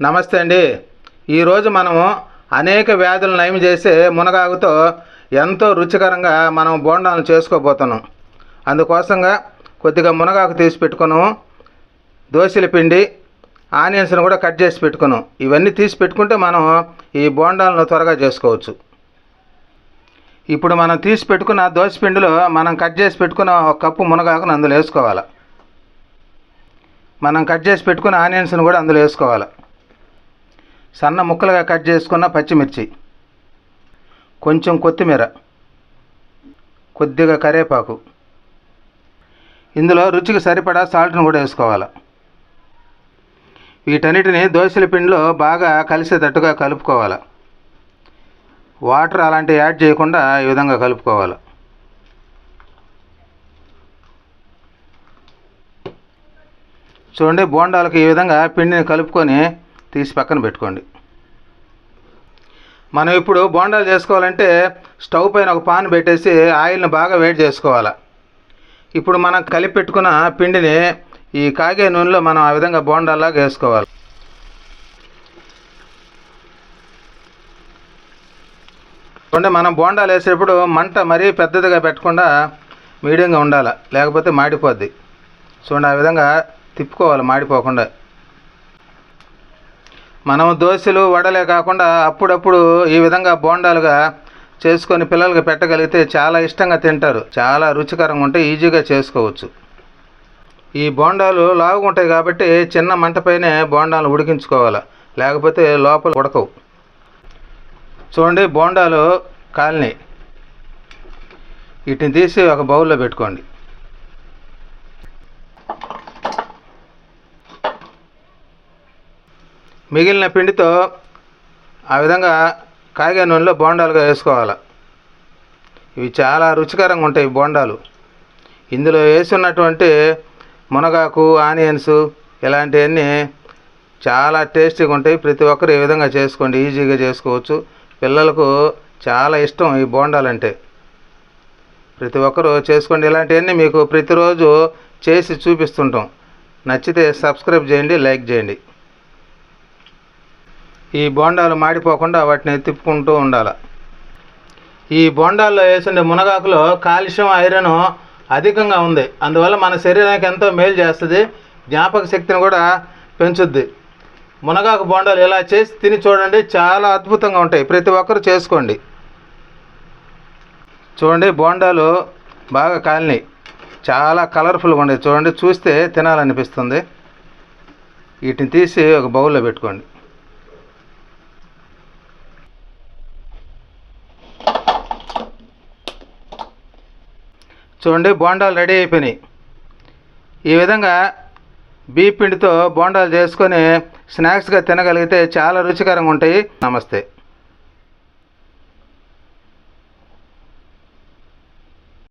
నమస్తే అండి. ఈరోజు మనము అనేక వ్యాధులను నయం చేసే మునగాకుతో ఎంతో రుచికరంగా మనం బోండాలను చేసుకోబోతున్నాం. అందుకోసంగా కొద్దిగా మునగాకు తీసి పెట్టుకున్నాము. దోసల పిండి, ఆనియన్స్ను కూడా కట్ చేసి పెట్టుకున్నాం. ఇవన్నీ తీసి పెట్టుకుంటే మనం ఈ బోండాలను త్వరగా చేసుకోవచ్చు. ఇప్పుడు మనం తీసి పెట్టుకున్న దోస పిండిలో మనం కట్ చేసి పెట్టుకున్న ఒక కప్పు మునగాకును అందులో వేసుకోవాలి. మనం కట్ చేసి పెట్టుకున్న ఆనియన్స్ను కూడా అందులో వేసుకోవాలి. సన్న ముక్కలుగా కట్ చేసుకున్న పచ్చిమిర్చి, కొంచెం కొత్తిమీర, కొద్దిగా కరివేపాకు, ఇందులో రుచికి సరిపడా సాల్ట్ను కూడా వేసుకోవాలి. వీటన్నిటిని దోసల పిండిలో బాగా కలిసేటట్టుగా కలుపుకోవాలి. వాటర్ అలాంటివి యాడ్ చేయకుండా ఈ విధంగా కలుపుకోవాలి. చూడండి, బోండాలకు ఈ విధంగా పిండిని కలుపుకొని తీసి పక్కన పెట్టుకోండి. మనం ఇప్పుడు బోండాలు చేసుకోవాలంటే స్టవ్ పైన ఒక పాన్ పెట్టేసి ఆయిల్ని బాగా వేడి చేసుకోవాలి. ఇప్పుడు మనం కలిపి పెట్టుకున్న పిండిని ఈ కాగే నూనెలో మనం ఆ విధంగా బోండాల్లాగా వేసుకోవాలి. చూడండి, మనం బోండాలు వేసేటప్పుడు మంట మరీ పెద్దదిగా పెట్టకుండా మీడియంగా ఉండాలి, లేకపోతే మాడిపోద్ది. చూడండి, ఆ విధంగా తిప్పుకోవాలి మాడిపోకుండా. మనం దోశలు వడలే కాకుండా అప్పుడప్పుడు ఈ విధంగా బోండాలుగా చేసుకొని పిల్లలకి పెట్టగలిగితే చాలా ఇష్టంగా తింటారు. చాలా రుచికరంగా ఉంటాయి, ఈజీగా చేసుకోవచ్చు. ఈ బోండాలు లావుగా ఉంటాయి కాబట్టి చిన్న మంటపైనే బోండాలు ఉడికించుకోవాలి, లేకపోతే లోపల ఉడకవు. చూడండి, బోండాలు కాలినాయి. వీటిని తీసి ఒక బౌల్లో పెట్టుకోండి. మిగిలిన పిండితో ఆ విధంగా కాగే నూనెలో బోండాలుగా వేసుకోవాలి. ఇవి చాలా రుచికరంగా ఉంటాయి బోండాలు. ఇందులో వేసున్నటువంటి మునగాకు, ఆనియన్స్ ఇలాంటివన్నీ చాలా టేస్టీగా ఉంటాయి. ప్రతి ఒక్కరు ఈ విధంగా చేసుకోండి, ఈజీగా చేసుకోవచ్చు. పిల్లలకు చాలా ఇష్టం ఈ బోండాలంటే. ప్రతి ఒక్కరు చేసుకోండి. ఇలాంటివన్నీ మీకు ప్రతిరోజు చేసి చూపిస్తుంటాం. నచ్చితే సబ్స్క్రైబ్ చేయండి, లైక్ చేయండి. ఈ బోండాలు మాడిపోకుండా వాటిని తిప్పుకుంటూ ఉండాలి. ఈ బోండాల్లో వేసిన మునగాకులో కాల్షియం, ఐరన్ అధికంగా ఉంది. అందువల్ల మన శరీరానికి ఎంతో మేలు చేస్తుంది, జ్ఞాపక శక్తిని కూడా పెంచుద్ది. మునగాకు బోండాలు ఇలా చేసి తిని చూడండి, చాలా అద్భుతంగా ఉంటాయి. ప్రతి ఒక్కరు చేసుకోండి. చూడండి, బోండాలు బాగా కాలినాయి, చాలా కలర్ఫుల్గా ఉన్నాయి. చూడండి, చూస్తే తినాలనిపిస్తుంది. వీటిని తీసి ఒక బౌల్లో పెట్టుకోండి. చూడండి, బోండాలు రెడీ అయిపోయినాయి. ఈ విధంగా బియ్య పిండితో బోండాలు చేసుకొని స్నాక్స్గా తినగలిగితే చాలా రుచికరంగా ఉంటాయి. నమస్తే.